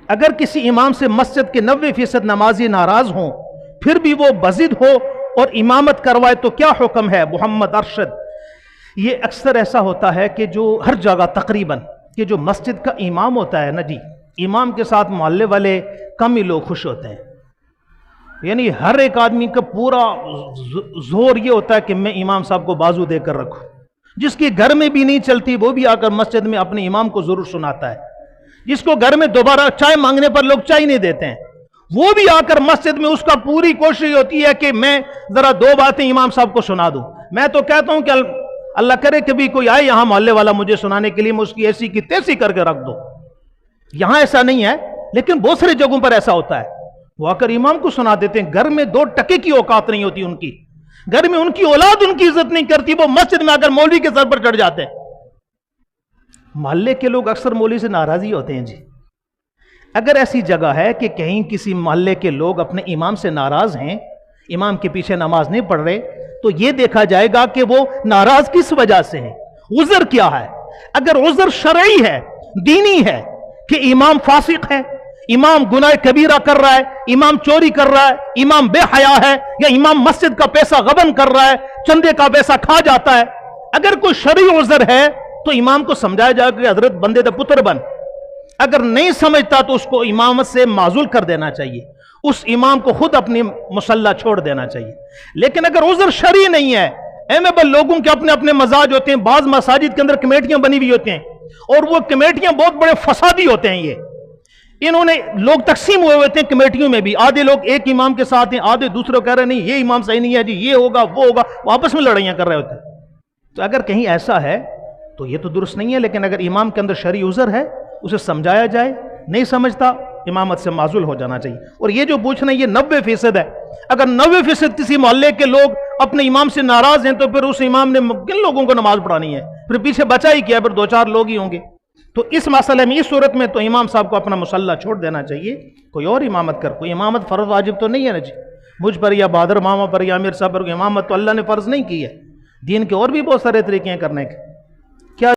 اگر کسی امام سے مسجد کے 90% نمازی ناراض ہوں پھر بھی وہ بضد ہو اور امامت کروائے تو کیا حکم ہے؟ محمد ارشد. یہ اکثر ایسا ہوتا ہے کہ جو ہر جگہ تقریباً کہ جو مسجد کا امام ہوتا ہے نا جی، امام کے ساتھ محلے والے کم ہی لوگ خوش ہوتے ہیں. یعنی ہر ایک آدمی کا پورا زور یہ ہوتا ہے کہ میں امام صاحب کو بازو دے کر رکھوں. جس کی گھر میں بھی نہیں چلتی وہ بھی آ کر مسجد میں اپنے امام کو ضرور سناتا ہے. جس کو گھر میں دوبارہ چائے مانگنے پر لوگ چائے نہیں دیتے ہیں وہ بھی آ کر مسجد میں اس کا پوری کوشش ہوتی ہے کہ میں ذرا 2 باتیں امام صاحب کو سنا دوں. میں تو کہتا ہوں کہ اللہ کرے کبھی کوئی آئے یہاں محلے والا مجھے سنانے کے لیے میں اس کی ایسی کی تیسی کر کے رکھ دوں. یہاں ایسا نہیں ہے لیکن بہت ساری جگہوں پر ایسا ہوتا ہے. وہ آ کر امام کو سنا دیتے ہیں. گھر میں 2 ٹکے کی اوقات نہیں ہوتی ان کی. گھر میں ان کی اولاد ان کی عزت نہیں کرتی. وہ مسجد میں آ کر مولوی کے سر پر چڑھ جاتے ہیں. محلے کے لوگ اکثر مولوی سے ناراضی ہوتے ہیں جی. اگر ایسی جگہ ہے کہ کہیں کسی محلے کے لوگ اپنے امام سے ناراض ہیں، امام کے پیچھے نماز نہیں پڑھ رہے، تو یہ دیکھا جائے گا کہ وہ ناراض کس وجہ سے ہیں، عذر کیا ہے. اگر عذر شرعی ہے، دینی ہے کہ امام فاسق ہے، امام گناہ کبیرہ کر رہا ہے، امام چوری کر رہا ہے، امام بے حیا ہے، یا امام مسجد کا پیسہ غبن کر رہا ہے، چندے کا پیسہ کھا جاتا ہے، اگر کوئی شرعی عذر ہے تو امام کو سمجھایا جائے گا کہ حضرت بندے دے پتر بن. اگر نہیں سمجھتا تو اس کو امامت سے معزول کر دینا چاہیے، اس امام کو خود اپنی مصلی چھوڑ دینا چاہیے. لیکن اگر عذر شرعی نہیں ہے، ایمیبل لوگوں کے اپنے اپنے مزاج ہوتے ہیں. بعض مساجد کے اندر کمیٹیاں بنی ہوئی ہوتی ہیں اور وہ کمیٹیاں بہت بڑے فسادی ہوتے ہیں. انہوں نے لوگ تقسیم ہوئے ہوتے ہیں کمیٹیوں میں بھی. آدھے لوگ ایک امام کے ساتھ ہیں، آدھے دوسرے کہہ رہے ہیں نہیں یہ امام صحیح نہیں ہے جی، یہ ہوگا وہ ہوگا، وہ آپس میں لڑائیاں کر رہے ہوتے ہیں. تو اگر کہیں ایسا ہے تو یہ تو درست نہیں ہے. لیکن اگر امام کے اندر شرعی عذر ہے اسے سمجھایا جائے، نہیں سمجھتا امامت سے معزول ہو جانا چاہیے. اور یہ جو پوچھنا یہ 90% ہے. اگر 90% کسی محلے کے لوگ اپنے امام سے ناراض ہیں تو پھر اس امام نے کن لوگوں کو نماز پڑھانی ہے؟ پھر پیچھے بچا ہی کیا؟ پھر 2-4 لوگ ہی ہوں گے. تو اس مسئلے میں، اس صورت میں تو امام صاحب کو اپنا مصلی چھوڑ دینا چاہیے، کوئی اور امامت کر. کوئی امامت فرض واجب تو نہیں ہے نا جی، مجھ پر یا بہادر ماما پر یا امیر صاحب پر امامت تو اللہ نے فرض نہیں کی ہے. دین کے اور بھی بہت سارے طریقے ہیں کرنے کے.